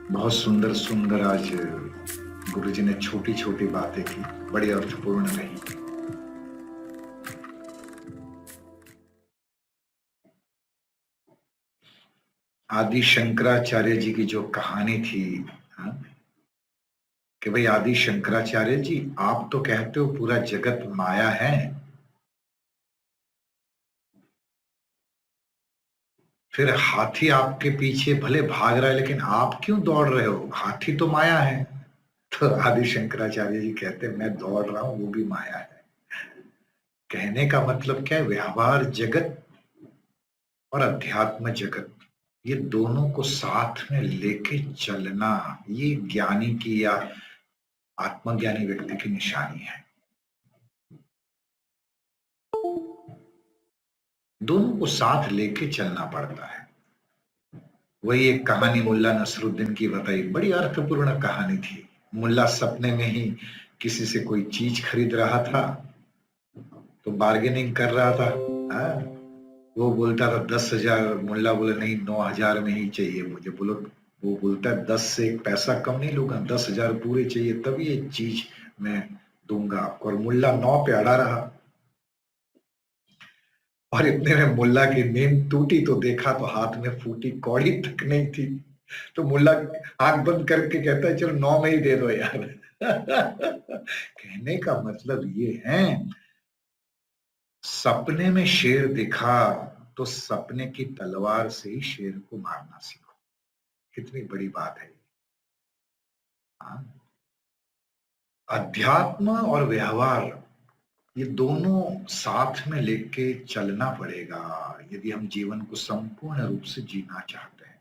बहुत सुंदर सुंदर आज गुरुजी ने छोटी छोटी बातें की, बड़ी अर्थपूर्ण रही। आदि शंकराचार्य जी की जो कहानी थी, हाँ, कि भाई आदि शंकराचार्य जी, आप तो कहते हो पूरा जगत माया है, फिर हाथी आपके पीछे भले भाग रहा है लेकिन आप क्यों दौड़ रहे हो? हाथी तो माया है। तो आदि शंकराचार्य जी कहते हैं मैं दौड़ रहा हूं, वो भी माया है। कहने का मतलब क्या है? व्यवहार जगत और अध्यात्म जगत, ये दोनों को साथ में लेके चलना, ये ज्ञानी की या आत्मज्ञानी व्यक्ति की निशानी है। दोनों को साथ लेके चलना पड़ता है। वही एक कहानी मुल्ला नसरुद्दीन की बताई, बड़ी अर्थपूर्ण कहानी थी। मुल्ला सपने में ही किसी से कोई चीज खरीद रहा था, तो बार्गेनिंग कर रहा था। हाँ, वो बोलता था 10,000, मुल्ला बोले नहीं 9,000 में ही चाहिए मुझे। बोलो, वो बोलता है 10 से एक पैसा कम नहीं लूंगा, 10,000 पूरे चाहिए तभी ये चीज मैं दूंगा आपको। और मुल्ला 9 पे अड़ा रहा, और इतने में मुल्ला की नींद टूटी तो देखा तो हाथ में फूटी कौड़ी तक नहीं थी। तो मुल्ला आंख बंद करके कहता है चलो 9 में ही दे दो यार। कहने का मतलब ये है, सपने में शेर दिखा तो सपने की तलवार से ही शेर को मारना सीखो। कितनी बड़ी बात है। हाँ? अध्यात्म और व्यवहार, ये दोनों साथ में लेके चलना पड़ेगा यदि हम जीवन को संपूर्ण रूप से जीना चाहते हैं।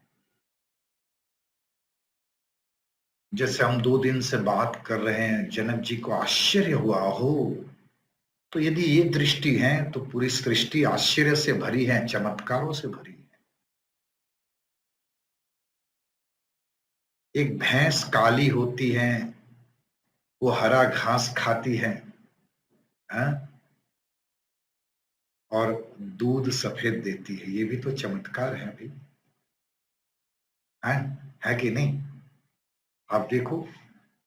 जैसे हम 2 दिन से बात कर रहे हैं, जनक जी को आश्चर्य हुआ हो, तो यदि ये दृष्टि है तो पूरी सृष्टि आश्चर्य से भरी है, चमत्कारों से भरी है। एक भैंस काली होती है, वो हरा घास खाती है, हाँ? और दूध सफेद देती है, ये भी तो चमत्कार है भाई, है कि नहीं? आप देखो,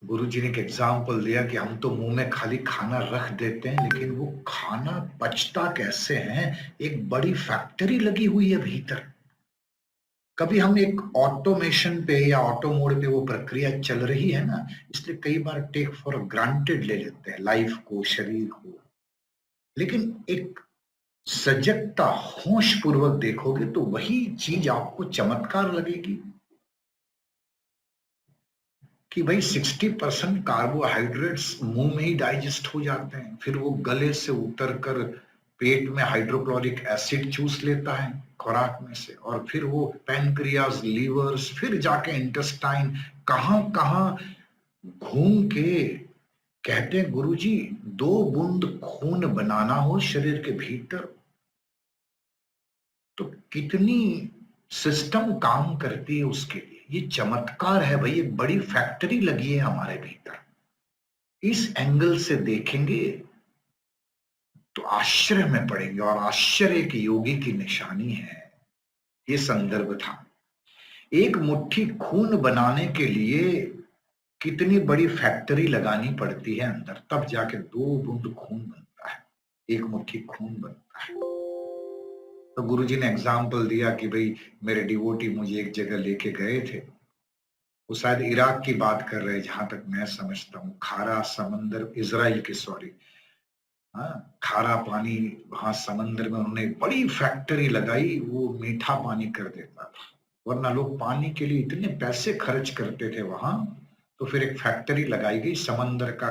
गुरुजी ने एक एग्जाम्पल दिया कि हम तो मुंह में खाली खाना रख देते हैं, लेकिन वो खाना पचता कैसे है? एक बड़ी फैक्ट्री लगी हुई है भीतर। कभी हम एक ऑटोमेशन पे या ऑटो मोड पे वो प्रक्रिया चल रही है ना, इसलिए कई बार टेक फॉर ग्रांटेड ले लेते हैं लाइफ को, शरीर को। लेकिन एक सजगता, होश पूर्वक देखोगे तो वही चीज आपको चमत्कार लगेगी कि भाई 60% कार्बोहाइड्रेट्स मुंह में ही डाइजेस्ट हो जाते हैं, फिर वो गले से उतर कर पेट में हाइड्रोक्लोरिक एसिड चूस लेता है खुराक में से, और फिर वो पैनक्रियाज, लीवर्स, फिर जाके इंटेस्टाइन, कहां कहां घूम के। कहते हैं गुरुजी, 2 बूंद खून बनाना हो शरीर के भीतर तो कितनी सिस्टम काम करती है उसके लिए। ये चमत्कार है भाई, एक बड़ी फैक्ट्री लगी है हमारे भीतर। इस एंगल से देखेंगे तो आश्चर्य में पड़ेंगे, और आश्चर्य की योगी की निशानी है। ये संदर्भ था। एक मुट्ठी खून बनाने के लिए कितनी बड़ी फैक्ट्री लगानी पड़ती है अंदर, तब जाके 2 बूंद खून बनता है, एक मुट्ठी खून बनता है। तो गुरुजी ने एग्जाम्पल दिया कि भाई मेरे डिवोटी मुझे एक जगह लेके गए थे, वो शायद इराक की बात कर रहे हैं जहां तक मैं समझता हूँ। खारा समंदर, इजराइल के, सॉरी, हाँ, खारा पानी, वहां समंदर में उन्होंने बड़ी फैक्ट्री लगाई, वो मीठा पानी कर देता था। वरना लोग पानी के लिए इतने पैसे खर्च करते थे वहां, तो फिर एक फैक्ट्री लगाई गई समंदर का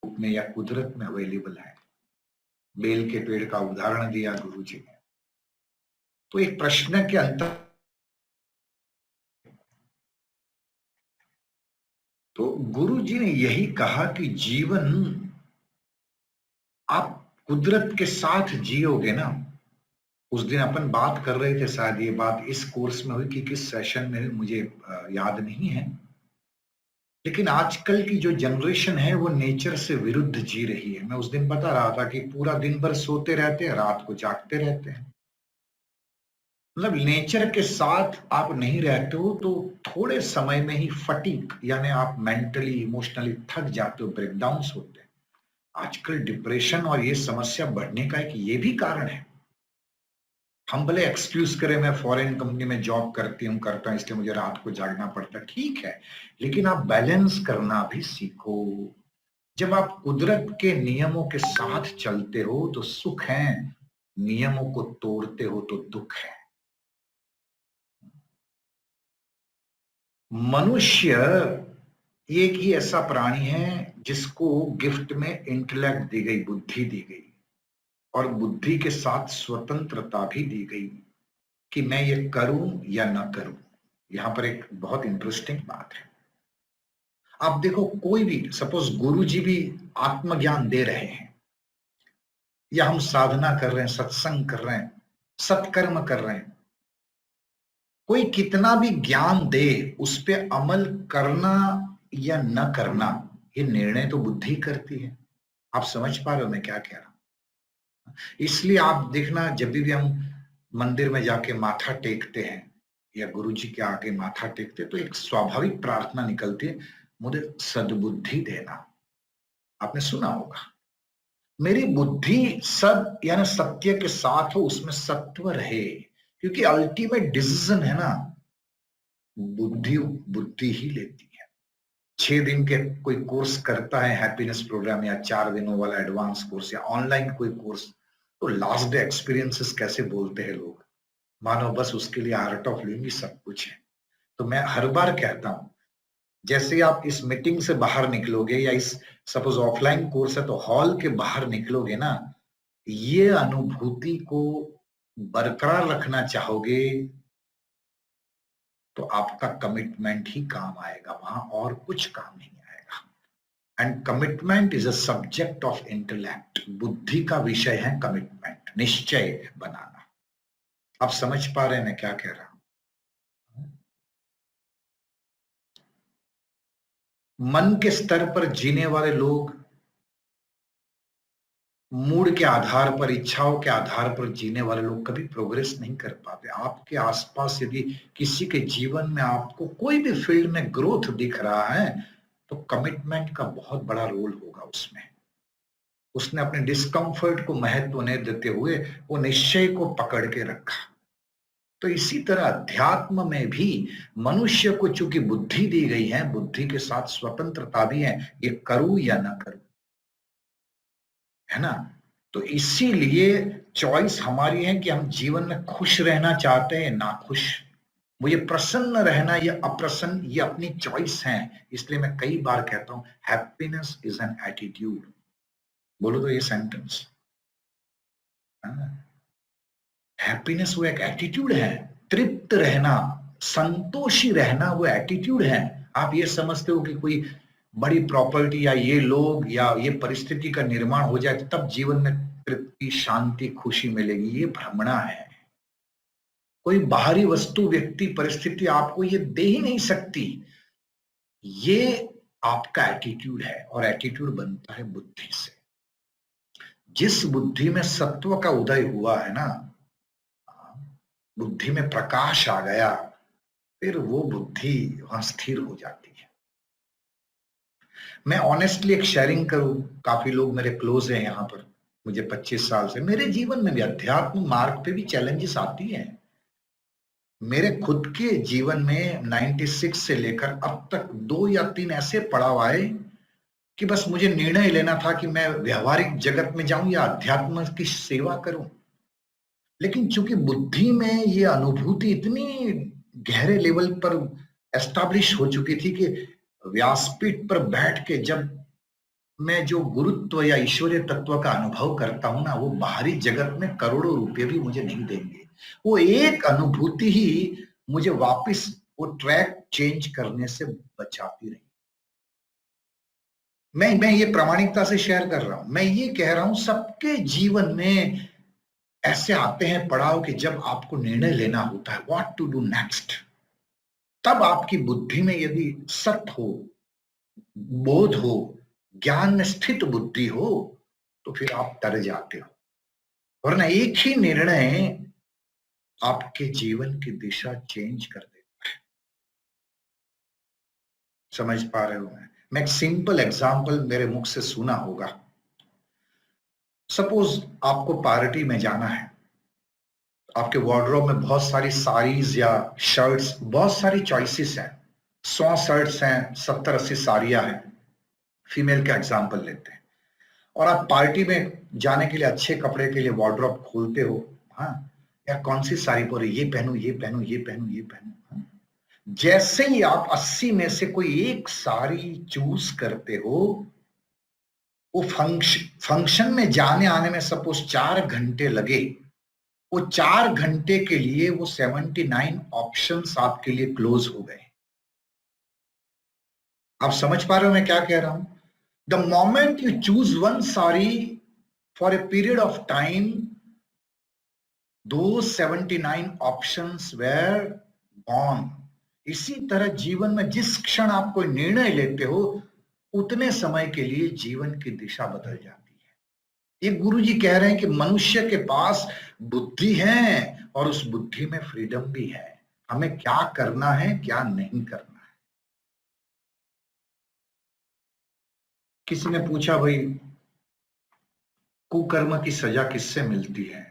रूप में या कुदरत में अवेलेबल है। बेल के पेड़ का उदाहरण दिया गुरुजी ने। तो एक प्रश्न के अंतर, तो गुरुजी ने यही कहा कि जीवन आप कुदरत के साथ जियोगे ना। उस दिन अपन बात कर रहे थे, शायद ये बात इस कोर्स में हुई कि किस सेशन में हुई, मुझे याद नहीं है। लेकिन आजकल की जो जनरेशन है वो नेचर से विरुद्ध जी रही है। मैं उस दिन बता रहा था कि पूरा दिन भर सोते रहते हैं, रात को जागते रहते हैं। मतलब नेचर के साथ आप नहीं रहते हो तो थोड़े समय में ही फटीग यानी आप मेंटली इमोशनली थक जाते हो, ब्रेकडाउन्स होते हैं। आजकल डिप्रेशन और ये समस्या बढ़ने का एक ये भी कारण है। हम भले एक्सक्यूज करें मैं फॉरेन कंपनी में जॉब करता हूं इसलिए मुझे रात को जागना पड़ता है, ठीक है, लेकिन आप बैलेंस करना भी सीखो। जब आप कुदरत के नियमों के साथ चलते हो तो सुख है, नियमों को तोड़ते हो तो दुख है। मनुष्य एक ही ऐसा प्राणी है जिसको गिफ्ट में इंटेलेक्ट दी गई, बुद्धि दी गई, और बुद्धि के साथ स्वतंत्रता भी दी गई कि मैं ये करूं या ना करूं। यहां पर एक बहुत इंटरेस्टिंग बात है। आप देखो, कोई भी सपोज गुरु जी भी आत्मज्ञान दे रहे हैं, या हम साधना कर रहे हैं, सत्संग कर रहे हैं, सत्कर्म कर रहे हैं, कोई कितना भी ज्ञान दे, उस पे अमल करना या न करना, ये निर्णय तो बुद्धि करती है। आप समझ पा रहे हो मैं क्या कह रहा हूं? इसलिए आप देखना, जब भी हम मंदिर में जाके माथा टेकते हैं या गुरु जी के आगे माथा टेकते हैं, तो एक स्वाभाविक प्रार्थना निकलती है, मुझे सद्बुद्धि देना। आपने सुना होगा, मेरी बुद्धि सद यानी सत्य के साथ हो, उसमें सत्व रहे, क्योंकि अल्टीमेट डिसीजन है ना, बुद्धि बुद्धि ही लेती है। 6 दिन के कोई कोर्स करता है हैप्पीनेस प्रोग्राम, या 4 दिनों वाला एडवांस कोर्स, या ऑनलाइन कोई कोर्स, तो लास्ट डे एक्सपीरियंसेस कैसे बोलते हैं लोग, मानो बस उसके लिए आर्ट ऑफ लिविंग ही सब कुछ है। तो मैं हर बार कहता हूं, जैसे ही आप इस मीटिंग से बाहर निकलोगे, या इस सपोज ऑफलाइन कोर्स है तो हॉल के बाहर निकलोगे ना, ये अनुभूति को बरकरार रखना चाहोगे तो आपका कमिटमेंट ही काम आएगा, वहां और कुछ काम नहीं आएगा। And commitment is a subject of intellect, बुद्धि का विषय है कमिटमेंट, निश्चय बनाना। आप समझ पा रहे हैं मैं क्या कह रहा हूं? मन के स्तर पर जीने वाले लोग मूड के आधार पर, इच्छाओं के आधार पर जीने वाले लोग कभी प्रोग्रेस नहीं कर पाते। आपके आसपास यदि किसी के जीवन में आपको कोई भी फील्ड में ग्रोथ दिख रहा है, तो कमिटमेंट का बहुत बड़ा रोल होगा उसमें। उसने अपने डिस्कंफर्ट को महत्व नहीं देते हुए वो निश्चय को पकड़ के रखा। तो इसी तरह अध्यात्म में भी मनुष्य को चूंकि बुद्धि दी गई है, बुद्धि के साथ स्वतंत्रता भी है, ये करूं या ना करूं, है ना। तो इसीलिए चॉइस हमारी है कि हम जीवन में खुश रहना चाहते हैं ना खुश, मुझे प्रसन्न रहना या अप्रसन्न, ये अपनी चॉइस है। इसलिए मैं कई बार कहता हूं, हैप्पीनेस इज एन एटीट्यूड। बोलो तो ये सेंटेंस, हैप्पीनेस वो एक एटीट्यूड है। तृप्त रहना, संतोषी रहना वो एटीट्यूड है। आप ये समझते हो कि कोई बड़ी प्रॉपर्टी या ये लोग या ये परिस्थिति का निर्माण हो जाए तब जीवन में तृप्ति, शांति, खुशी मिलेगी, ये भ्रमणा है। कोई बाहरी वस्तु, व्यक्ति, परिस्थिति आपको ये दे ही नहीं सकती। ये आपका एटीट्यूड है, और एटीट्यूड बनता है बुद्धि से। जिस बुद्धि में सत्व का उदय हुआ है ना, बुद्धि में प्रकाश आ गया, फिर वो बुद्धि वहां स्थिर हो जाती है। मैं ऑनेस्टली एक शेयरिंग करूं, काफी लोग मेरे क्लोज हैं यहाँ पर, मुझे 25 साल से, मेरे जीवन में भी अध्यात्म मार्ग पे भी चैलेंजेस आती हैं। मेरे खुद के जीवन में 96 से लेकर अब तक 2 या 3 ऐसे पड़ाव आए कि बस मुझे निर्णय लेना था कि मैं व्यवहारिक जगत में जाऊं या अध्यात्म की सेवा करूं। लेकिन चूंकि बुद्धि में ये अनुभूति इतनी गहरे लेवल पर एस्टैब्लिश हो चुकी थी कि व्यासपीठ पर बैठ के जब मैं जो गुरुत्व या ईश्वरीय तत्व का अनुभव करता हूं ना, वो बाहरी जगत में करोड़ों रुपए भी मुझे नहीं देंगे। वो एक अनुभूति ही मुझे वापस वो ट्रैक चेंज करने से बचाती रही। मैं ये प्रामाणिकता से शेयर कर रहा हूं। मैं ये कह रहा हूं, सबके जीवन में ऐसे आते हैं पड़ाव कि जब आपको निर्णय लेना होता है व्हाट टू डू नेक्स्ट, तब आपकी बुद्धि में यदि सत हो, बोध हो, ज्ञान में स्थित बुद्धि हो, तो फिर आप डर जाते हो। वरना एक ही निर्णय आपके जीवन की दिशा चेंज कर देता है। समझ पा रहे हो? मैं एक सिंपल एग्जांपल मेरे मुख से सुना होगा। सपोज आपको पार्टी में जाना है, आपके वार्डरोब में बहुत सारी साड़ीज या शर्ट्स, बहुत सारी चॉइसेस हैं, 100 शर्ट्स हैं, 70-80 साड़ियां हैं, फीमेल का एग्जांपल लेते हैं, और आप पार्टी में जाने के लिए अच्छे कपड़े के लिए वार्डरोब खोलते हो। हाँ, यार कौन सी साड़ी पर ये पहनूं, ये पहनूं, ये पहनूं, ये पहनूं। हाँ? जैसे ही आप 80 में से कोई एक साड़ी चूज करते हो, वो फंक्शन में जाने आने में सपोज 4 घंटे लगे, वो 4 घंटे के लिए वो 79 ऑप्शंस आपके लिए क्लोज हो गए। आप समझ पा रहे हो मैं क्या कह रहा हूं? The moment you choose one sari for a period of time, दो 79 ऑप्शंस वेर गॉन। इसी तरह जीवन में जिस क्षण आप कोई निर्णय लेते हो, उतने समय के लिए जीवन की दिशा बदल जाती है। ये गुरु जी कह रहे हैं कि मनुष्य के पास बुद्धि है और उस बुद्धि में फ्रीडम भी है। हमें क्या करना है, क्या नहीं करना है। किसी ने पूछा, भाई कुकर्म की सजा किससे मिलती है?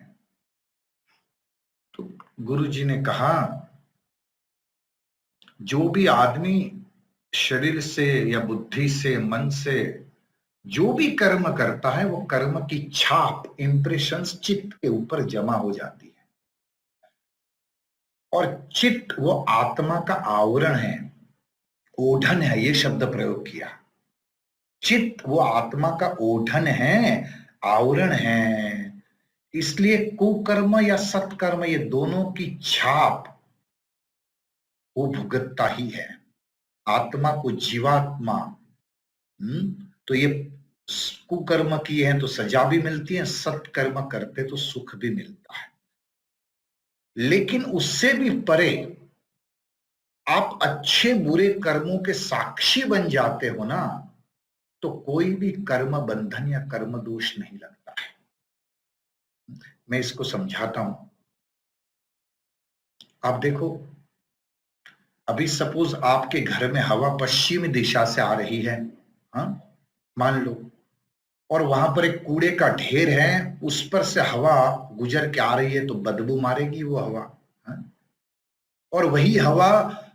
तो गुरु जी ने कहा, जो भी आदमी शरीर से या बुद्धि से, मन से जो भी कर्म करता है, वो कर्म की छाप, इंप्रेशंस चित्त के ऊपर जमा हो जाती है। और चित्त वो आत्मा का आवरण है, ओढ़न है, ये शब्द प्रयोग किया। चित्त वो आत्मा का ओढ़न है, आवरण है। इसलिए कुकर्म या सत्कर्म, ये दोनों की छाप वो भुगतता ही है। आत्मा को जीवात्मा, तो ये कुकर्म किए हैं तो सजा भी मिलती है, सत्कर्म करते तो सुख भी मिलता है। लेकिन उससे भी परे आप अच्छे बुरे कर्मों के साक्षी बन जाते हो ना, तो कोई भी कर्म बंधन या कर्म दोष नहीं लगता है। मैं इसको समझाता हूं। आप देखो, अभी सपोज आपके घर में हवा पश्चिमी दिशा से आ रही है, हाँ मान लो, और वहां पर एक कूड़े का ढेर है, उस पर से हवा गुजर के आ रही है तो बदबू मारेगी वो हवा। हाँ? और वही हवा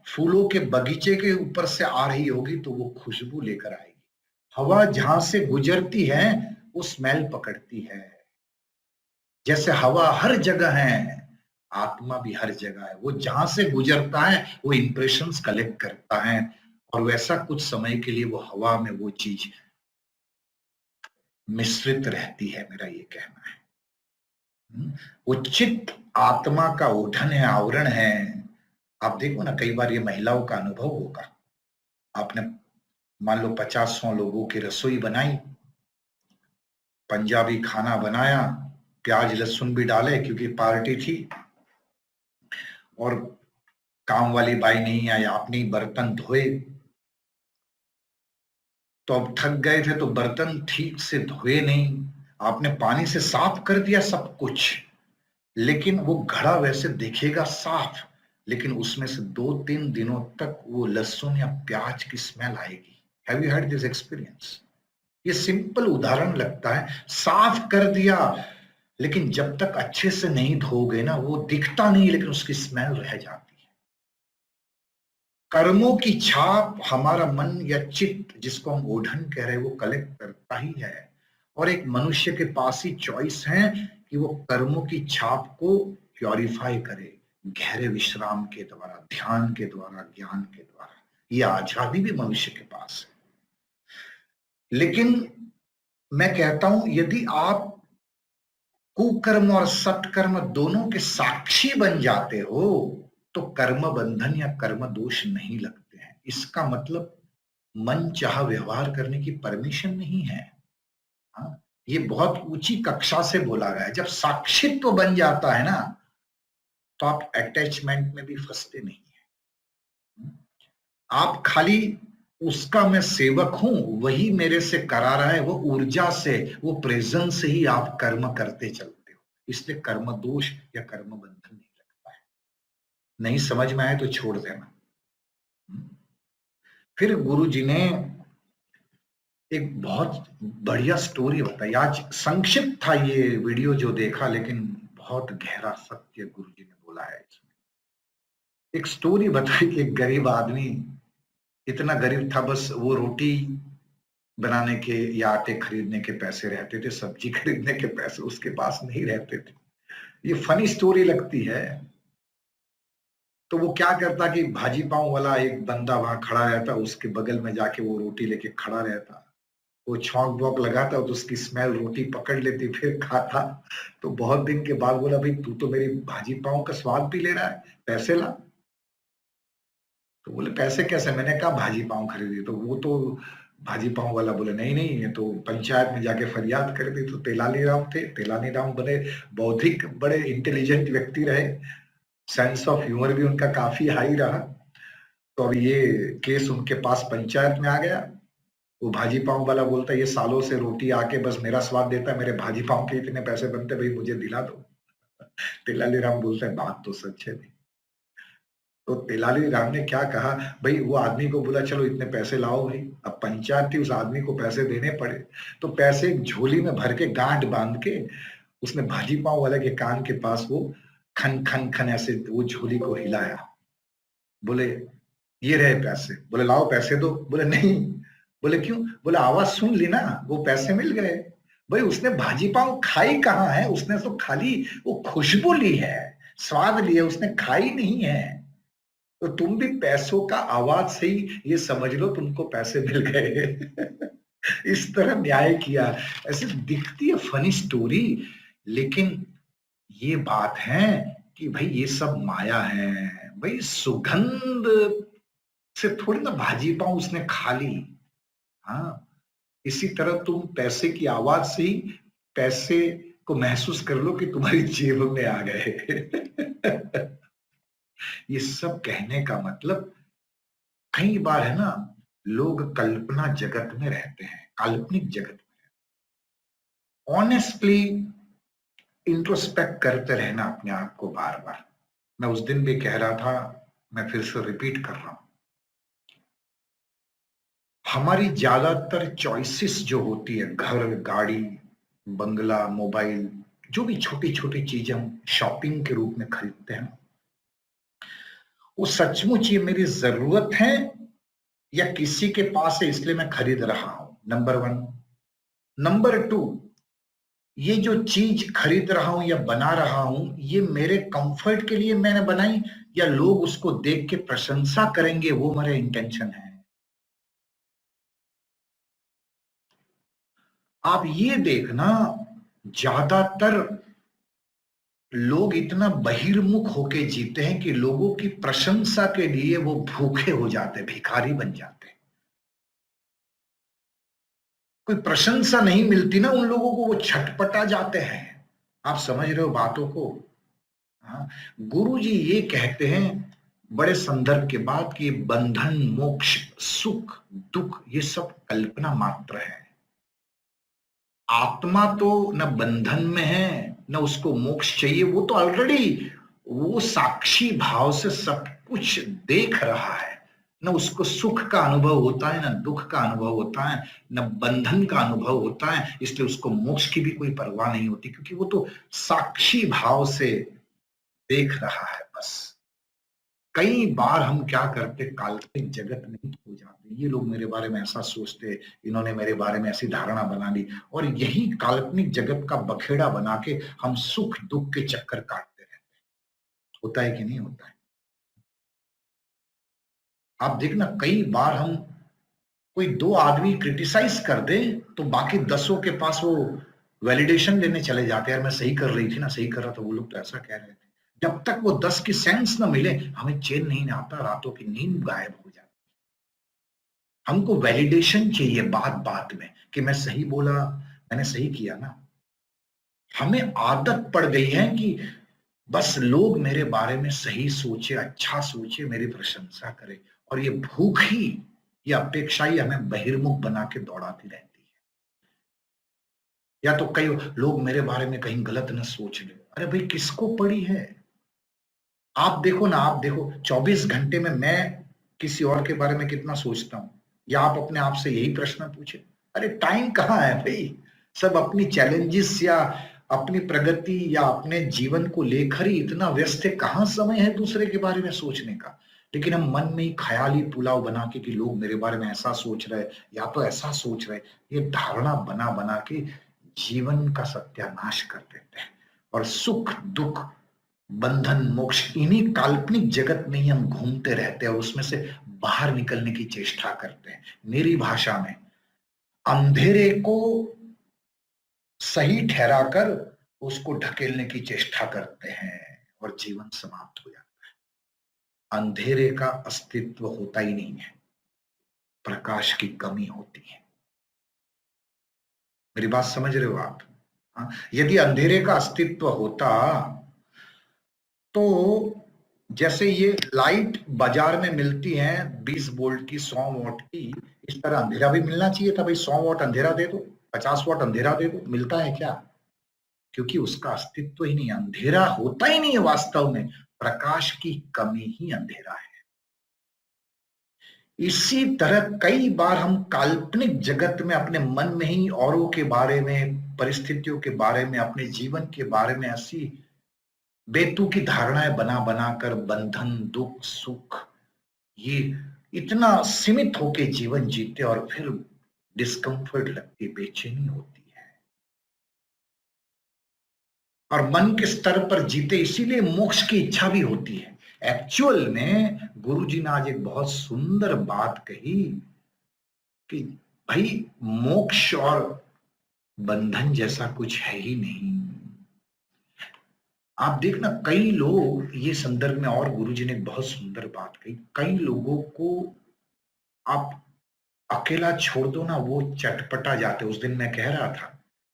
फूलों के बगीचे के ऊपर से आ रही होगी तो वो खुशबू लेकर आएगी। हवा जहां से गुजरती है वो स्मेल पकड़ती है। जैसे हवा हर जगह है, आत्मा भी हर जगह है। वो जहां से गुजरता है वो इंप्रेशंस कलेक्ट करता है, और वैसा कुछ समय के लिए वो हवा में वो चीज मिश्रित रहती है, मेरा ये कहना है। वो चित्त आत्मा का ओढ़न है, आवरण है। आप देखो ना, कई बार ये महिलाओं का अनुभव होगा। आपने मान लो 50-100 लोगों की रसोई बनाई, पंजाबी खाना बनाया, प्याज लहसुन भी डाले क्योंकि पार्टी थी, और काम वाली बाई नहीं आई, आपने बर्तन धोए। तो अब थक गए थे तो बर्तन ठीक से धोए नहीं, आपने पानी से साफ कर दिया सब कुछ, लेकिन वो घड़ा वैसे दिखेगा साफ, लेकिन उसमें से 2-3 दिनों तक वो लहसुन या प्याज की स्मेल आएगी। Have you had this experience? ये सिंपल उदाहरण लगता है, साफ कर दिया, लेकिन जब तक अच्छे से नहीं धोगे ना, वो दिखता नहीं, लेकिन उसकी स्मेल रह जाती है। कर्मों की छाप हमारा मन या चित्त, जिसको हम ओढ़न कह रहे हैं, वो कलेक्ट करता ही है। और एक मनुष्य के पास ही चॉइस है कि वो कर्मों की छाप को प्योरीफाई करे, गहरे विश्राम के द्वारा, ध्यान के द्वारा, ज्ञान के द्वारा। ये आजादी भी मनुष्य के पास है। लेकिन मैं कहता हूं, यदि आप कुकर्म और सत्कर्म दोनों के साक्षी बन जाते हो, तो कर्म बंधन या कर्म दोष नहीं लगते हैं। इसका मतलब मन चाह व्यवहार करने की परमिशन नहीं है। हाँ? ये बहुत ऊंची कक्षा से बोला गया है। जब साक्षित्व बन जाता है ना, तो आप अटैचमेंट में भी फंसते नहीं है। आप खाली उसका मैं सेवक हूं, वही मेरे से करा रहा है, वो ऊर्जा से, वो प्रेजेंस से ही आप कर्म करते चलते हो। इसलिए कर्म दोष या कर्म बंधन नहीं लगता नहीं समझ में आए तो छोड़ देना। फिर गुरुजी ने एक बहुत बढ़िया स्टोरी बताई। आज संक्षिप्त था ये वीडियो जो देखा, लेकिन बहुत गहरा सत्य गुरुजी ने बोला है इसमें। एक स्टोरी बताई कि एक गरीब आदमी, इतना गरीब था बस वो रोटी बनाने के या आटे खरीदने के पैसे रहते थे, सब्जी खरीदने के पैसे उसके पास नहीं रहते थे। ये फनी स्टोरी लगती है। तो वो क्या करता कि भाजी पाव वाला एक बंदा वहां खड़ा रहता, उसके बगल में जाके वो रोटी लेके खड़ा रहता, वो छौंक बौक लगाता तो उसकी स्मेल रोटी पकड़ लेती, फिर खाता। तो बहुत दिन के बाद बोला, भाई तू तो मेरी भाजी पाव का स्वाद भी ले रहा है, पैसे ला। तो बोले पैसे कैसे? मैंने कहा भाजी पाव खरीदी। तो वो तो भाजी पाव वाला बोले नहीं नहीं, ये तो पंचायत में जाके फरियाद कर दी। तो तेलानी राम थे, तेलानी राम बड़े बौद्धिक, बड़े इंटेलिजेंट व्यक्ति रहे, सेंस ऑफ ह्यूमर भी उनका काफी हाई रहा। तो अब ये केस उनके पास पंचायत में आ गया। वो भाजी पाव वाला बोलता है, ये सालों से रोटी आके बस मेरा स्वाद देता है, मेरे भाजी पाव के इतने पैसे बनते, भाई मुझे दिला दो। तेलानी राम बोलता है बात तो सच है। तो तेलानी राम ने क्या कहा, भाई वो आदमी को बोला चलो इतने पैसे लाओ भाई। अब पंचायत थी, उस आदमी को पैसे देने पड़े। तो पैसे एक झोली में भर के गांठ बांध के उसने भाजी पाव वाले के कान के पास वो खन खन खन ऐसे वो झोली को हिलाया। बोले ये रहे पैसे। बोले लाओ पैसे दो। बोले नहीं। बोले क्यों? बोले आवाज सुन ली ना, वो पैसे मिल गए। भाई उसने भाजी पाव खाई कहाँ है, उसने तो खाली वो खुशबू ली है, स्वाद लिया, उसने खाई नहीं है। तो तुम भी पैसों का आवाज से ही ये समझ लो तुमको पैसे मिल गए। इस तरह न्याय किया। ऐसे दिखती है फनी स्टोरी, लेकिन ये बात है कि भाई ये सब माया है। भाई सुगंध से थोड़ी ना भाजी पाव उसने खा ली। हाँ, इसी तरह तुम पैसे की आवाज से ही पैसे को महसूस कर लो कि तुम्हारी जेब में आ गए। ये सब कहने का मतलब, कई बार है ना, लोग कल्पना जगत में रहते हैं, काल्पनिक जगत में। ऑनेस्टली इंट्रोस्पेक्ट करते रहना अपने आप को बार बार। मैं उस दिन भी कह रहा था, मैं फिर से रिपीट कर रहा हूं, हमारी ज्यादातर चॉइसेस जो होती है, घर, गाड़ी, बंगला, मोबाइल, जो भी छोटी छोटी चीजें हम शॉपिंग के रूप में खरीदते हैं, वो सचमुच ये मेरी जरूरत है या किसी के पास है इसलिए मैं खरीद रहा हूं? Number one. नंबर टू, ये जो चीज खरीद रहा हूं या बना रहा हूं, ये मेरे कंफर्ट के लिए मैंने बनाई या लोग उसको देख के प्रशंसा करेंगे, वो मेरा इंटेंशन है? आप ये देखना, ज्यादातर लोग इतना बहिर्मुख होके जीते हैं कि लोगों की प्रशंसा के लिए वो भूखे हो जाते, भिखारी बन जाते। कोई प्रशंसा नहीं मिलती ना उन लोगों को, वो छटपटा जाते हैं। आप समझ रहे हो बातों को? हाँ, गुरु जी ये कहते हैं बड़े संदर्भ के बाद कि बंधन, मोक्ष, सुख, दुख, ये सब कल्पना मात्र है। आत्मा तो न बंधन में है न उसको मोक्ष चाहिए, वो तो ऑलरेडी वो साक्षी भाव से सब कुछ देख रहा है। न उसको सुख का अनुभव होता है, न दुख का अनुभव होता है, न बंधन का अनुभव होता है, इसलिए उसको मोक्ष की भी कोई परवाह नहीं होती, क्योंकि वो तो साक्षी भाव से देख रहा है बस। कई बार हम क्या करते, काल्पनिक जगत में ही खो जाते, ये लोग मेरे बारे में ऐसा सोचते, इन्होंने मेरे बारे में ऐसी धारणा बना ली, और यही काल्पनिक जगत का बखेड़ा बना के हम सुख दुख के चक्कर काटते रहते हैं। होता है कि नहीं होता है? आप देखना, कई बार हम कोई दो आदमी क्रिटिसाइज कर दे तो बाकी दसों के पास वो वैलिडेशन लेने चले जाते हैं, यार मैं सही कर रही थी ना, सही कर रहा था, वो लोग तो ऐसा कह रहे थे। जब तक वो 10 की सेंस ना मिले हमें चैन नहीं आता, रातों की नींद गायब हो जाती। हमको वैलिडेशन चाहिए बात बात में कि मैं सही बोला, मैंने सही किया ना। हमें आदत पड़ गई है कि बस लोग मेरे बारे में सही सोचे, अच्छा सोचे, मेरी प्रशंसा करे, और ये भूख ही, ये अपेक्षा ही हमें बहिर्मुख बना के दौड़ाती रहती है। या तो कई लोग मेरे बारे में कहीं गलत न सोच ले, अरे भाई किसको पड़ी है? आप देखो ना, आप देखो 24 घंटे में मैं किसी और के बारे में कितना सोचता हूँ, या आप अपने आप से यही प्रश्न पूछे। अरे टाइम कहाँ है भाई, सब अपनी चैलेंजेस या अपनी प्रगति या अपने जीवन को लेकर ही इतना व्यस्त है, कहाँ समय है दूसरे के बारे में सोचने का। लेकिन हम मन में ही ख्याली पुलाव बना के कि लोग मेरे बारे में ऐसा सोच रहे या तो ऐसा सोच रहे, ये धारणा बना बना के जीवन का सत्यानाश कर देते हैं। और सुख दुख बंधन मोक्ष इन्हीं काल्पनिक जगत में ही हम घूमते रहते हैं और उसमें से बाहर निकलने की चेष्टा करते हैं। मेरी भाषा में अंधेरे को सही ठहराकर उसको ढकेलने की चेष्टा करते हैं और जीवन समाप्त हो जाता है। अंधेरे का अस्तित्व होता ही नहीं है, प्रकाश की कमी होती है। मेरी बात समझ रहे हो आप? हाँ? यदि अंधेरे का अस्तित्व होता तो जैसे ये लाइट बाजार में मिलती है 20 वोल्ट की 100 वॉट की, इस तरह अंधेरा भी मिलना चाहिए था भाई। 100 वॉट अंधेरा दे दो, 50 वॉट अंधेरा दे दो, मिलता है क्या? क्योंकि उसका अस्तित्व ही नहीं, अंधेरा होता ही नहीं है वास्तव में, प्रकाश की कमी ही अंधेरा है। इसी तरह कई बार हम काल्पनिक जगत में अपने मन में ही औरों के बारे में, परिस्थितियों के बारे में, अपने जीवन के बारे में ऐसी बेतुकी धारणाएं बना बनाकर बंधन दुख सुख ये इतना सीमित होके जीवन जीते और फिर डिस्कम्फर्ट लगती, बेचैनी होती है और मन के स्तर पर जीते, इसीलिए मोक्ष की इच्छा भी होती है। एक्चुअल में गुरुजी ने आज एक बहुत सुंदर बात कही कि भाई मोक्ष और बंधन जैसा कुछ है ही नहीं। आप देखना कई लोग, ये संदर्भ में और गुरुजी ने एक बहुत सुंदर बात कही, कई लोगों को आप अकेला छोड़ दो ना, वो चटपटा जाते। उस दिन मैं कह रहा था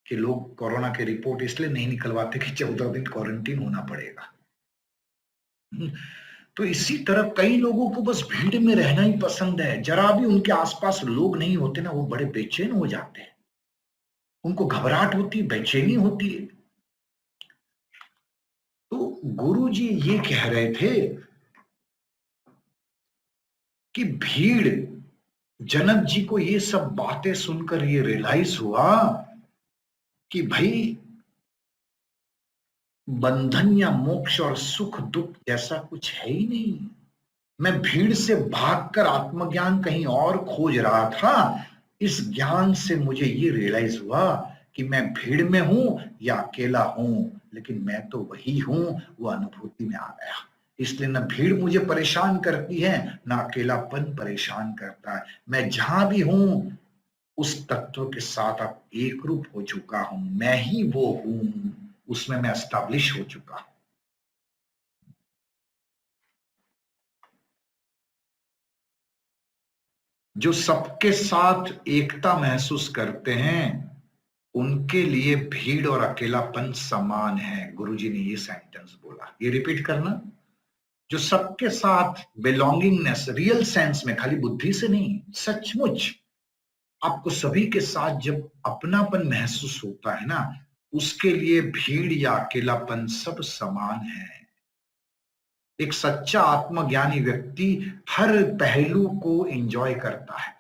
कि लोग कोरोना के रिपोर्ट इसलिए नहीं निकलवाते कि 14 दिन क्वारंटीन होना पड़ेगा। तो इसी तरह कई लोगों को बस भीड़ में रहना ही पसंद है, जरा भी उनके आसपास लोग नहीं होते ना वो बड़े बेचैन हो जाते हैं, उनको घबराहट होती, बेचैनी होती है। तो गुरु जी ये कह रहे थे कि भीड़, जनक जी को ये सब बातें सुनकर ये रियलाइज हुआ कि भाई बंधन या मोक्ष और सुख दुख जैसा कुछ है ही नहीं। मैं भीड़ से भागकर आत्मज्ञान कहीं और खोज रहा था, इस ज्ञान से मुझे ये रियलाइज हुआ कि मैं भीड़ में हूं या अकेला हूं, लेकिन मैं तो वही हूं। वो अनुभूति में आ गया। इसलिए न भीड़ मुझे परेशान करती है, न अकेलापन परेशान करता है। मैं जहां भी हूं उस तत्व के साथ अब एक रूप हो चुका हूं, मैं ही वो हूं, उसमें मैं एस्टैब्लिश हो चुका हूं। जो सबके साथ एकता महसूस करते हैं उनके लिए भीड़ और अकेलापन समान है। गुरुजी ने ये सेंटेंस बोला, ये रिपीट करना। जो सबके साथ बिलोंगिंगनेस रियल सेंस में, खाली बुद्धि से नहीं, सचमुच आपको सभी के साथ जब अपनापन महसूस होता है ना, उसके लिए भीड़ या अकेलापन सब समान है। एक सच्चा आत्मज्ञानी व्यक्ति हर पहलू को एंजॉय करता है।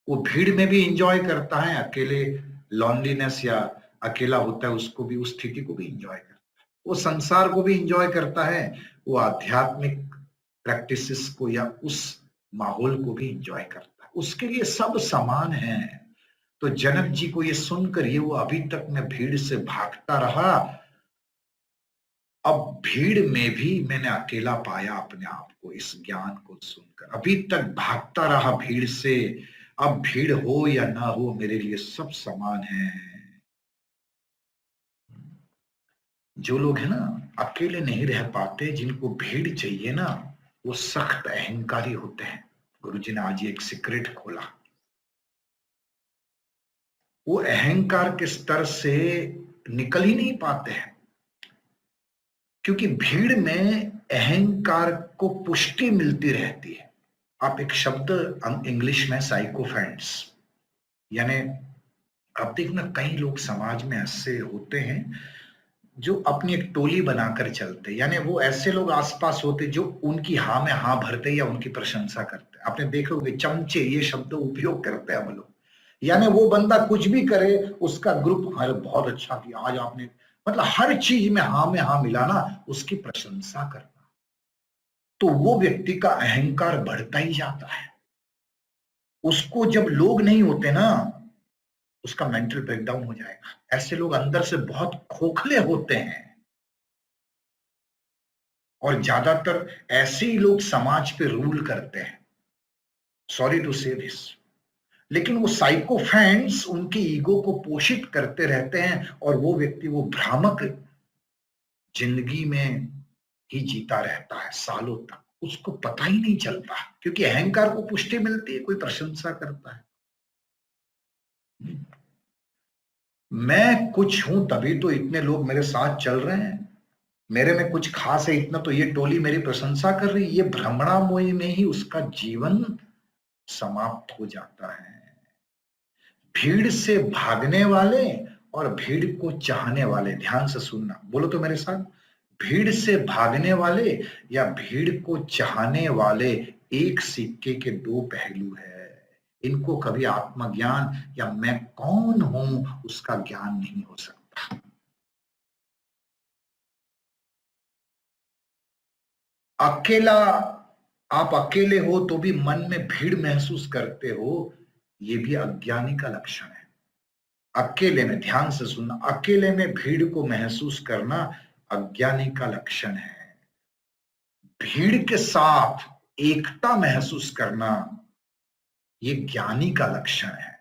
वो भीड़ में भी एंजॉय करता है, अकेले लॉनलीनेस या अकेला होता है उसको भी, उस स्थिति को भी एंजॉय करता है। वो संसार को भी एंजॉय करता है, वो आध्यात्मिक प्रैक्टिसेस को या उस माहौल को भी एंजॉय करता है। उसके लिए सब समान है। तो जनक जी को ये सुनकर ये, वो अभी तक मैं भीड़ से भागता रहा, अब भीड़ में भी मैंने अकेला पाया अपने आप को। इस ज्ञान को सुनकर अभी तक भागता रहा भीड़ से, अब भीड़ हो या ना हो मेरे लिए सब समान है। जो लोग है ना अकेले नहीं रह पाते, जिनको भीड़ चाहिए ना, वो सख्त अहंकारी होते हैं। गुरुजी ने आज एक सीक्रेट खोला। वो अहंकार के स्तर से निकल ही नहीं पाते हैं, क्योंकि भीड़ में अहंकार को पुष्टि मिलती रहती है। आप एक शब्द इंग्लिश में साइकोफेंट्स, यानी आप देखना कई लोग समाज में ऐसे होते हैं जो अपनी एक टोली बनाकर चलते, यानी वो ऐसे लोग आसपास होते जो उनकी हाँ में हाँ भरते या उनकी प्रशंसा करते। आपने देखे होंगे चमचे, ये शब्द उपयोग करते हैं हम लोग। यानी वो बंदा कुछ भी करे, उसका ग्रुप अरे बहुत अच्छा किया आज आपने, मतलब हर चीज में हाँ मिलाना, उसकी प्रशंसा करना। तो वो व्यक्ति का अहंकार बढ़ता ही जाता है। उसको जब लोग नहीं होते ना, उसका मेंटल ब्रेकडाउन हो जाएगा। ऐसे लोग अंदर से बहुत खोखले होते हैं, और ज्यादातर ऐसे ही लोग समाज पे रूल करते हैं। सॉरी टू से दिस, लेकिन वो साइकोफैंट्स उनके ईगो को पोषित करते रहते हैं, और वो व्यक्ति वो भ्रामक जिंदगी में ही जीता रहता है सालों तक, उसको पता ही नहीं चलता, क्योंकि अहंकार को पुष्टि मिलती है, कोई प्रशंसा करता है। मैं कुछ हूं तभी तो इतने लोग मेरे साथ चल रहे हैं, मेरे में कुछ खास है इतना तो ये टोली मेरी प्रशंसा कर रही है। ये भ्रमणामोही में ही उसका जीवन समाप्त हो जाता है। भीड़ से भागने वाले और भीड़ को चाहने वाले, ध्यान से सुनना, बोलो तो मेरे साथ, भीड़ से भागने वाले या भीड़ को चाहने वाले एक सिक्के के दो पहलू है। इनको कभी आत्मज्ञान या मैं कौन हूं उसका ज्ञान नहीं हो सकता। अकेला, आप अकेले हो तो भी मन में भीड़ महसूस करते हो, ये भी अज्ञानी का लक्षण है। अकेले में, ध्यान से सुनना, अकेले में भीड़ को महसूस करना अज्ञानी का लक्षण है। भीड़ के साथ एकता महसूस करना ये ज्ञानी का लक्षण है।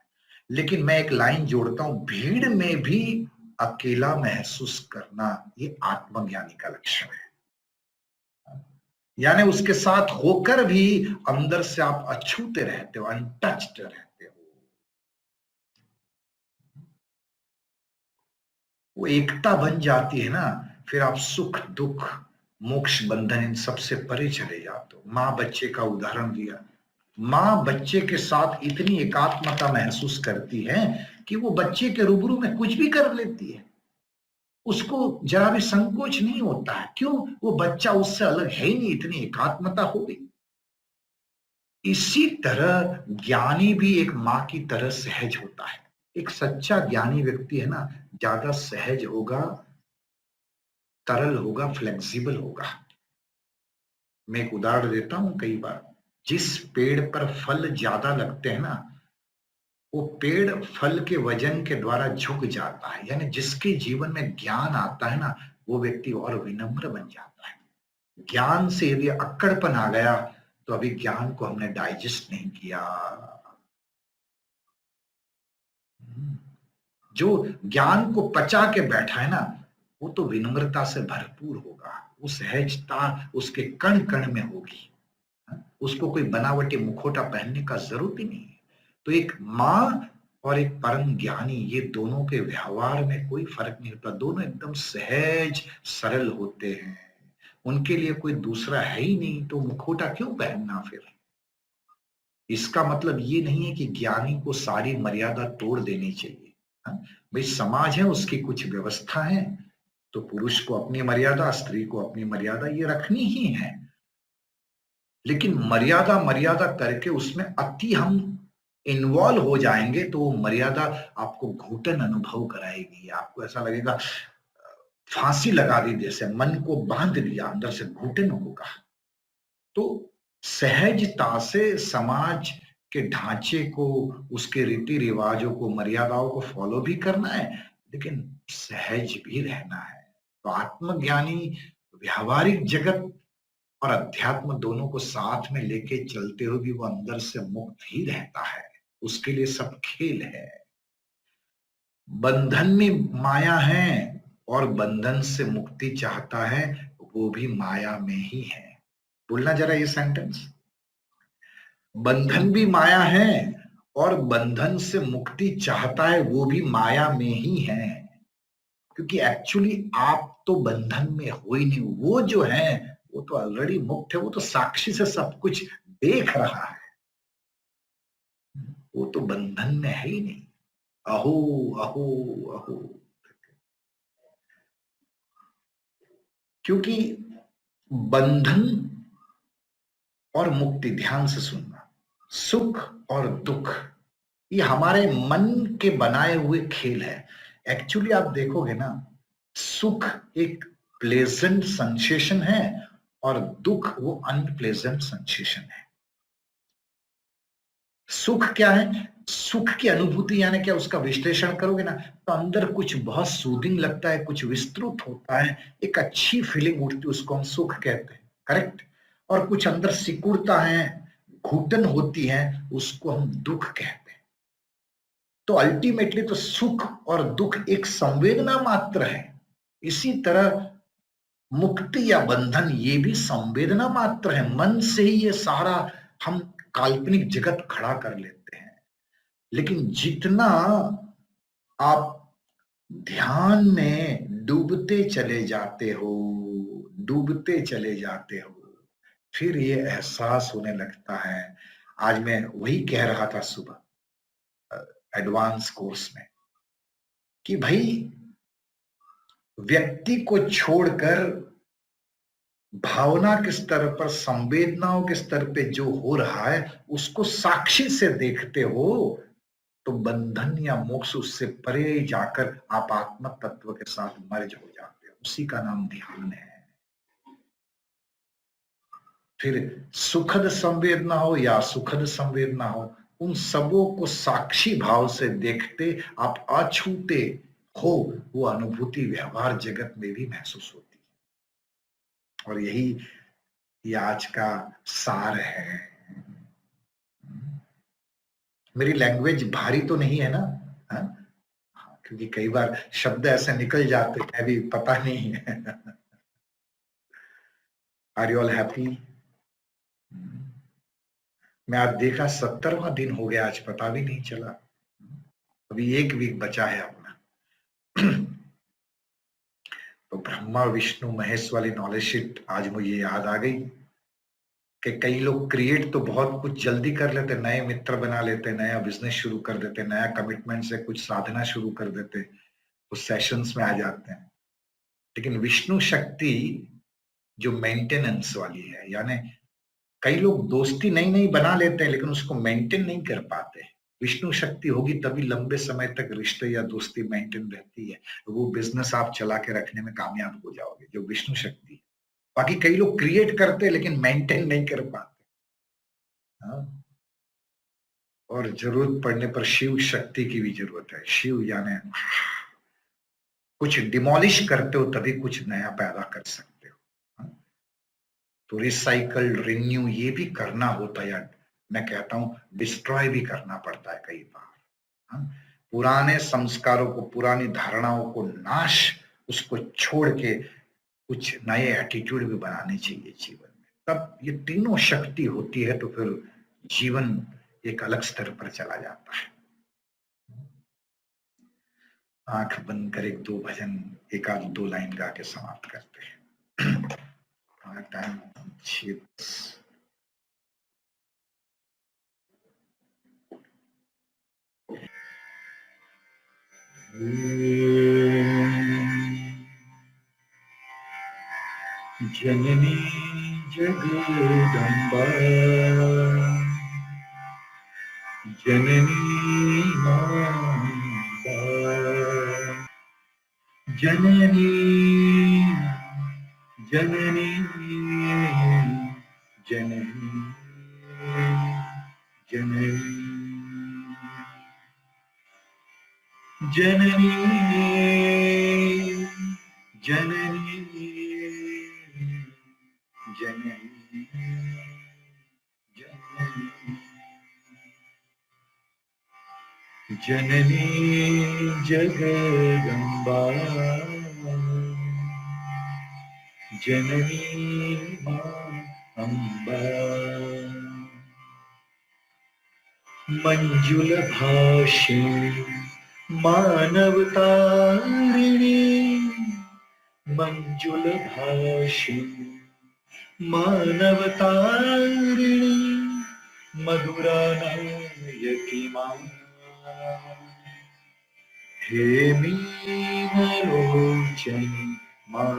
लेकिन मैं एक लाइन जोड़ता हूं, भीड़ में भी अकेला महसूस करना ये आत्मज्ञानी का लक्षण है। यानी उसके साथ होकर भी अंदर से आप अछूते रहते हो, अनटच्ड रहते हो। वो एकता बन जाती है ना, फिर आप सुख दुख मोक्ष बंधन इन सबसे परे चले जाते हो। माँ बच्चे का उदाहरण दिया, माँ बच्चे के साथ इतनी एकात्मता महसूस करती है कि वो बच्चे के रूबरू में कुछ भी कर लेती है, उसको जरा भी संकोच नहीं होता है। क्यों? वो बच्चा उससे अलग है ही नहीं, इतनी एकात्मता हो गई। इसी तरह ज्ञानी भी एक माँ की तरह सहज होता है। एक सच्चा ज्ञानी व्यक्ति है ना, ज्यादा सहज होगा, तरल होगा, फ्लेक्सिबल होगा। मैं एक उदाहरण देता हूं, कई बार जिस पेड़ पर फल ज्यादा लगते हैं ना, वो पेड़ फल के वजन के द्वारा झुक जाता है। यानी जिसके जीवन में ज्ञान आता है ना, वो व्यक्ति और विनम्र बन जाता है। ज्ञान से यदि अक्कड़पन आ गया तो अभी ज्ञान को हमने डाइजेस्ट नहीं किया। जो ज्ञान को पचा के बैठा है ना, वो तो विनम्रता से भरपूर होगा, वो सहजता उसके कण कण में होगी। उसको कोई बनावटी मुखौटा पहनने का जरूरत ही नहीं है। तो एक माँ और एक परम ज्ञानी, ये दोनों के व्यवहार में कोई फर्क नहीं होता, दोनों एकदम सहज सरल होते हैं। उनके लिए कोई दूसरा है ही नहीं, तो मुखौटा क्यों पहनना फिर? इसका मतलब ये नहीं है कि ज्ञानी को सारी मर्यादा तोड़ देनी चाहिए। हाँ? भाई समाज है, उसकी कुछ व्यवस्था है, तो पुरुष को अपनी मर्यादा, स्त्री को अपनी मर्यादा ये रखनी ही है। लेकिन मर्यादा मर्यादा करके उसमें अति हम इन्वॉल्व हो जाएंगे तो वो मर्यादा आपको घुटन अनुभव कराएगी। आपको ऐसा लगेगा फांसी लगा दी, जैसे मन को बांध लिया, अंदर से घुटन होगा। तो सहजता से समाज के ढांचे को, उसके रीति रिवाजों को, मर्यादाओं को फॉलो भी करना है, लेकिन सहज भी रहना है। तो आत्मज्ञानी व्यावहारिक जगत और अध्यात्म दोनों को साथ में लेके चलते हुए भी वो अंदर से मुक्त ही रहता है। उसके लिए सब खेल है। बंधन में माया है, और बंधन से मुक्ति चाहता है, वो भी माया में ही है। बोलना जरा ये सेंटेंस, बंधन भी माया है और बंधन से मुक्ति चाहता है, वो भी माया में ही है। क्योंकि एक्चुअली आप तो बंधन में हो ही नहीं, वो जो है वो तो ऑलरेडी मुक्त है, वो तो साक्षी से सब कुछ देख रहा है, वो तो बंधन में है ही नहीं। अहो अहो अहो। क्योंकि बंधन और मुक्ति, ध्यान से सुनना, सुख और दुख, ये हमारे मन के बनाए हुए खेल है। एक्चुअली आप देखोगे ना, सुख एक प्लेजेंट सेंसेशन है और दुख वो अनप्लेजेंट सेंसेशन है। सुख क्या है? सुख की अनुभूति यानी क्या, उसका विश्लेषण करोगे ना तो अंदर कुछ बहुत सूदिंग लगता है, कुछ विस्तृत होता है, एक अच्छी फीलिंग उठती है, उसको हम सुख कहते हैं, करेक्ट। और कुछ अंदर सिकुड़ता है, घुटन होती है, उसको हम दुख कहते हैं। तो अल्टीमेटली तो सुख और दुख एक संवेदना मात्र है। इसी तरह मुक्ति या बंधन ये भी संवेदना मात्र है। मन से ही ये सारा हम काल्पनिक जगत खड़ा कर लेते हैं। लेकिन जितना आप ध्यान में डूबते चले जाते हो, डूबते चले जाते हो, फिर ये एहसास होने लगता है। आज मैं वही कह रहा था सुबह एडवांस कोर्स में कि भाई व्यक्ति को छोड़कर भावना के स्तर पर, संवेदनाओं के स्तर पे जो हो रहा है उसको साक्षी से देखते हो तो बंधन या मोक्ष उससे परे जाकर आप आत्म तत्व के साथ मर्ज हो जाते हो। उसी का नाम ध्यान है। फिर सुखद संवेदना हो या सुखद संवेदना हो, उन सबों को साक्षी भाव से देखते आप अछूते हो, वो अनुभूति व्यवहार जगत में भी महसूस होती है। और यही ये आज का सार है। मेरी लैंग्वेज भारी तो नहीं है ना? हा? क्योंकि कई बार शब्द ऐसे निकल जाते हैं, अभी पता नहीं है। Are you all happy? मैं आज देखा 70वां दिन हो गया, आज पता भी नहीं चला। अभी एक वीक बचा है अपना। तो ब्रह्मा विष्णु महेश वाली नॉलेज शीट आज मुझे याद आ गई कि कई लोग क्रिएट तो बहुत कुछ जल्दी कर लेते, नए मित्र बना लेते, नया बिजनेस शुरू कर देते, नया कमिटमेंट से कुछ साधना शुरू कर देते, कुछ सेशंस में आ जाते हैं। लेकिन विष्णु शक्ति जो मेंटेनेंस वाली है, यानी कई लोग दोस्ती नई नई बना लेते हैं लेकिन उसको मेंटेन नहीं कर पाते। विष्णु शक्ति होगी तभी लंबे समय तक रिश्ते या दोस्ती मेंटेन रहती है। वो बिजनेस आप चला के रखने में कामयाब हो जाओगे, जो विष्णु शक्ति है। बाकी कई लोग क्रिएट करते हैं लेकिन मेंटेन नहीं कर पाते। हाँ? और जरूरत पड़ने पर शिव शक्ति की भी जरूरत है। शिव यानी कुछ डिमोलिश करते हो तभी कुछ नया पैदा कर सकते हो। हाँ? तो रिसाइकल, रिन्यू ये भी करना होता है, या मैं कहता हूं डिस्ट्रॉय भी करना पड़ता है कई बार। हाँ? पुराने संस्कारों को, पुरानी धारणाओं को नाश, उसको छोड़ के कुछ नए एटीट्यूड भी बनाने चाहिए जीवन में। तब ये तीनों शक्ति होती है तो फिर जीवन एक अलग स्तर पर चला जाता है। आंख बंद कर एक दो भजन, एक आध दो लाइन गा के समाप्त करते हैं। टाइम 6। जननी जगदम्बा, जननी माता, जननी जननी जननी जननी जननी जननी जननी जननी जगदम्बा, जननी मां अम्बा, मंजुल भाषिणी मानवतारिणी, मंजुल भाषिणी मानवतारिणी, मधुरा नायकी मां, हे मीनलोचनी मां,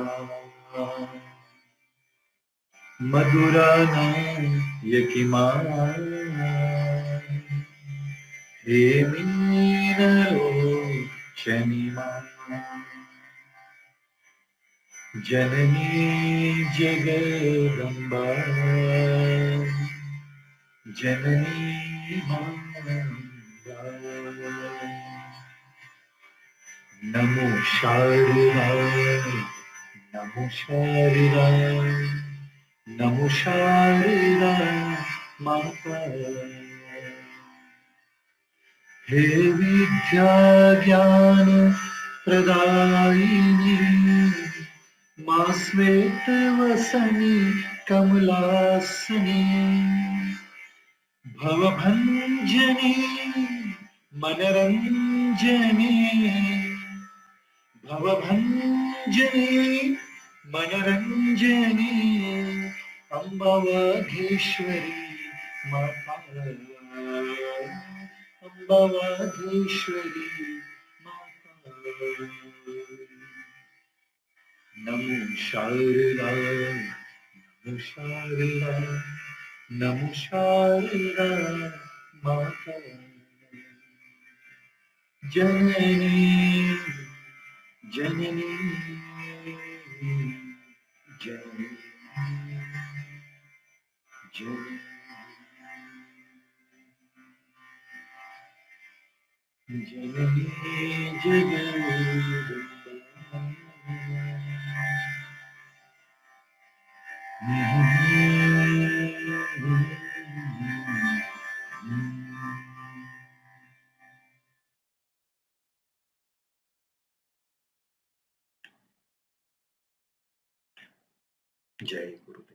मधुरानायकिमा हे मीनलोचनिमा जननी जगदम्बा जननी माता नमो शारदाय नमो शारदाय नमो शारदाय माता हे विद्या ज्ञान प्रदायिनी मां श्वेतवसनी कमलासनी भवभञ्जनी मनरञ्जनी भवभञ्जनी मनरञ्जनी अम्बावागीश्वरी माता अम्बावागीश्वरी माता नमो शारदाय नमो शारदाय नमो शारदाय माता जननी जननी जननी जननी जननी जगदम्बा जय गुरु।